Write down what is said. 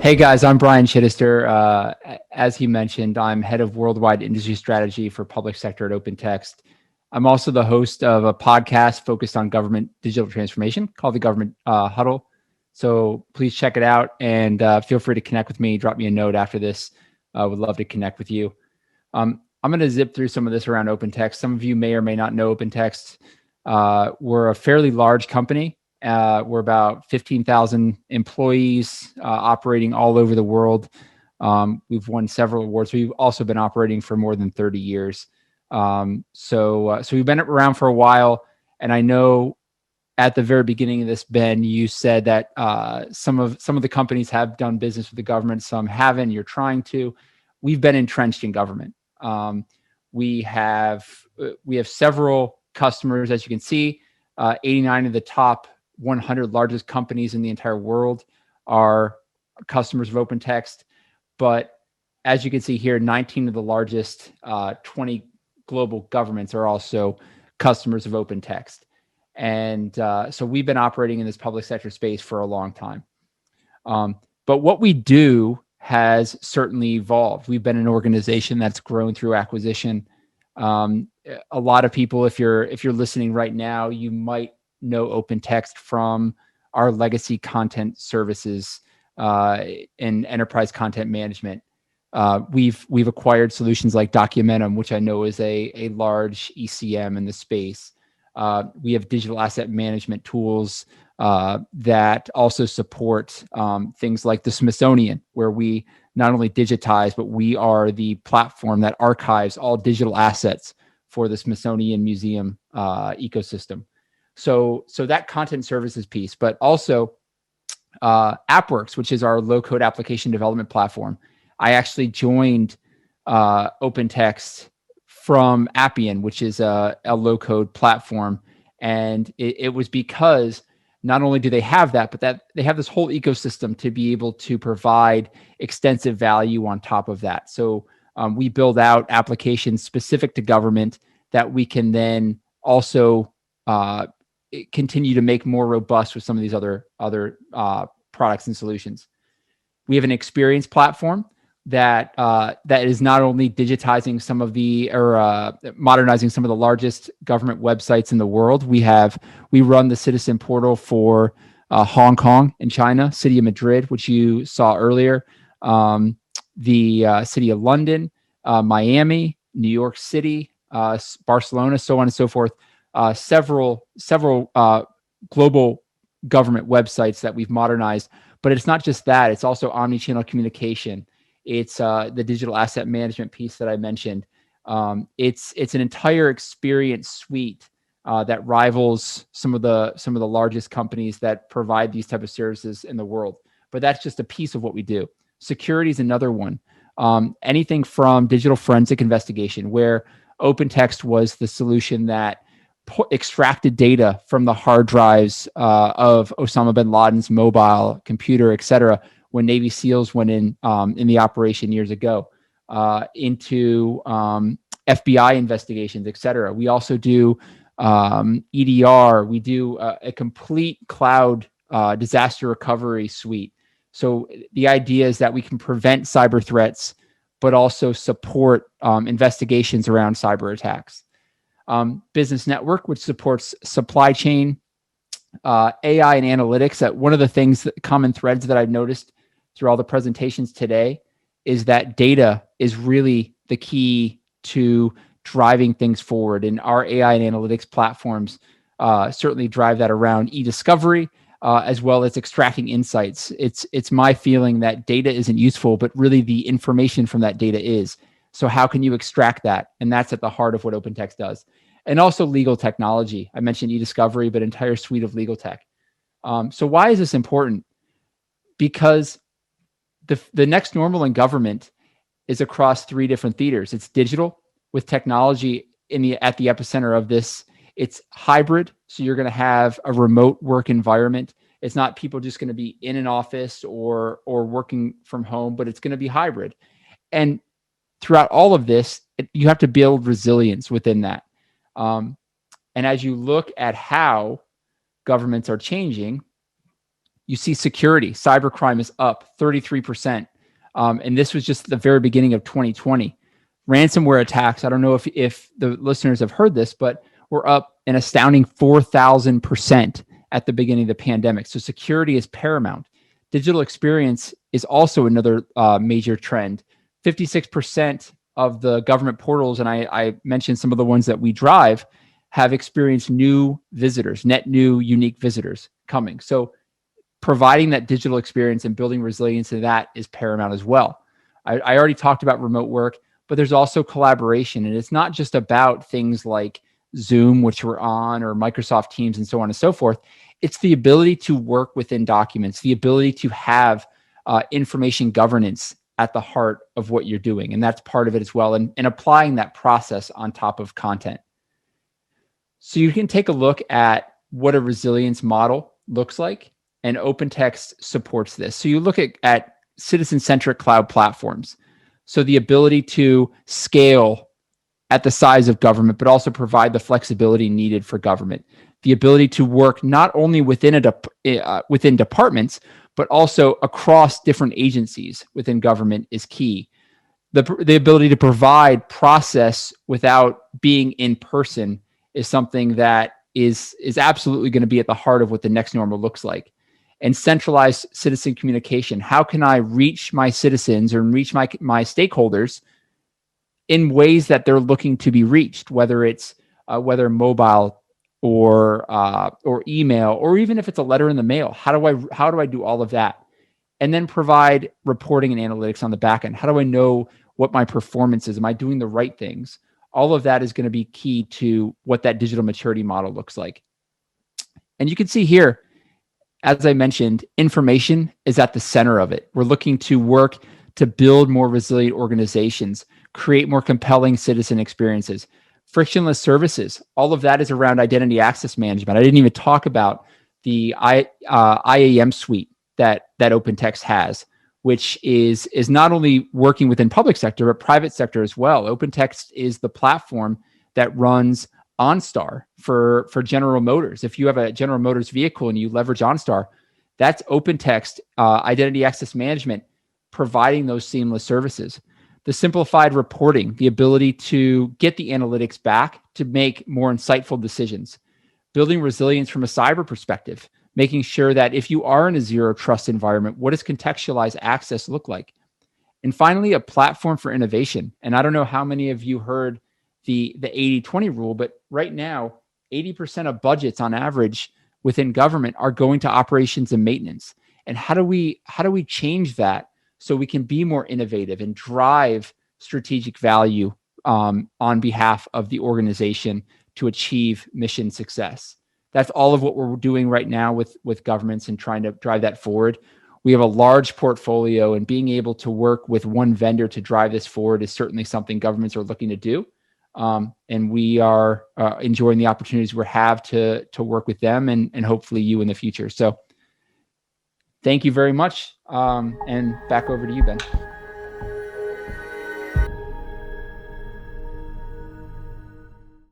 Hey guys, I'm Brian Chittister. As he mentioned, I'm head of worldwide industry strategy for public sector at OpenText. I'm also the host of a podcast focused on government digital transformation called the Government Huddle. So please check it out and feel free to connect with me. Drop me a note after this. Would love to connect with you. I'm going to zip through some of this around OpenText. Some of you may or may not know OpenText. We're a fairly large company. We're about 15,000 employees operating all over the world. We've won several awards. We've also been operating for more than 30 years. So we've been around for a while. And I know at the very beginning of this, Ben, you said that some of the companies have done business with the government, some haven't. You're trying to. We've been entrenched in government. We have several customers, as you can see. 89 of the top 100 largest companies in the entire world are customers of OpenText. But as you can see here, 19 of the largest 20 global governments are also customers of OpenText. And so we've been operating in this public sector space for a long time. But what we do has certainly evolved. We've been an organization that's grown through acquisition. A lot of people, if you're listening right now, you might know OpenText from our legacy content services and enterprise content management. We've acquired solutions like Documentum, which I know is a large ECM in the space. We have digital asset management tools that also support things like the Smithsonian, where we not only digitize, but we are the platform that archives all digital assets for the Smithsonian Museum ecosystem. So that content services piece, but also AppWorks, which is our low-code application development platform. I actually joined OpenText from Appian, which is a low-code platform. And it was because not only do they have that, but that they have this whole ecosystem to be able to provide extensive value on top of that. So we build out applications specific to government that we can then also continue to make more robust with some of these other products and solutions. We have an experience platform that is not only digitizing some of the modernizing some of the largest government websites in the world. We run the citizen portal for Hong Kong and China, City of Madrid, which you saw earlier, the City of London, Miami, New York City, Barcelona, so on and so forth. Several global government websites that we've modernized. But it's not just that; it's also omni-channel communication. It's the digital asset management piece that I mentioned. It's an entire experience suite that rivals some of the largest companies that provide these type of services in the world. But that's just a piece of what we do. Security is another one. Anything from digital forensic investigation, where OpenText was the solution that extracted data from the hard drives of Osama bin Laden's mobile computer, et cetera, when Navy SEALs went in the operation years ago, into FBI investigations, et cetera. We also do EDR. We do a complete cloud disaster recovery suite. So the idea is that we can prevent cyber threats, but also support investigations around cyber attacks. Business Network, which supports supply chain, AI and analytics. That one of the things, common threads that I've noticed through all the presentations today is that data is really the key to driving things forward. And our AI and analytics platforms certainly drive that around e-discovery, as well as extracting insights. It's my feeling that data isn't useful, but really the information from that data is. So how can you extract that? And that's at the heart of what OpenText does. And also legal technology. I mentioned e-discovery, but entire suite of legal tech. So why is this important? Because the next normal in government is across three different theaters. It's digital, with technology at the epicenter of this. It's hybrid, so you're going to have a remote work environment. It's not people just going to be in an office or working from home, but it's going to be hybrid. And throughout all of this, you have to build resilience within that. And as you look at how governments are changing, You see security, cybercrime is up 33%. And this was just the very beginning of 2020. Ransomware attacks, I don't know if the listeners have heard this, but we're up an astounding 4,000% at the beginning of the pandemic. So security is paramount. Digital experience is also another major trend. 56% of the government portals, and I mentioned some of the ones that we drive, have experienced new visitors, net new unique visitors coming. So providing that digital experience and building resilience to that is paramount as well. I already talked about remote work, but there's also collaboration. And it's not just about things like Zoom, which we're on, or Microsoft Teams, and so on and so forth. It's the ability to work within documents, the ability to have information governance at the heart of what you're doing. And that's part of it as well. And applying that process on top of content. So you can take a look at what a resilience model looks like, and OpenText supports this. So you look at citizen-centric cloud platforms. So the ability to scale at the size of government, but also provide the flexibility needed for government. The ability to work not only within within departments, but also across different agencies within government is key. The ability to provide process without being in person is something that is absolutely going to be at the heart of what the next normal looks like. And centralized citizen communication. How can I reach my citizens or reach my stakeholders in ways that they're looking to be reached, whether it's whether mobile or email, or even if it's a letter in the mail? How do I do all of that? And then provide reporting and analytics on the back end. How do I know what my performance is? Am I doing the right things? All of that is going to be key to what that digital maturity model looks like. And you can see here, as I mentioned, information is at the center of it. We're looking to work to build more resilient organizations, create more compelling citizen experiences, frictionless services. All of that is around identity access management. I didn't even talk about the IAM suite that OpenText has, which is not only working within public sector, but private sector as well. OpenText is the platform that runs OnStar for General Motors. If you have a General Motors vehicle and you leverage OnStar, that's OpenText identity access management providing those seamless services. The simplified reporting, the ability to get the analytics back to make more insightful decisions. Building resilience from a cyber perspective, making sure that if you are in a zero trust environment, what does contextualized access look like? And finally, a platform for innovation. And I don't know how many of you heard the 80-20 rule, but right now, 80% of budgets on average within government are going to operations and maintenance. And how do we change that so we can be more innovative and drive strategic value on behalf of the organization to achieve mission success? That's all of what we're doing right now with governments and trying to drive that forward. We have a large portfolio, and being able to work with one vendor to drive this forward is certainly something governments are looking to do. And we are enjoying the opportunities we have to work with them and hopefully you in the future. So thank you very much. And back over to you, Ben.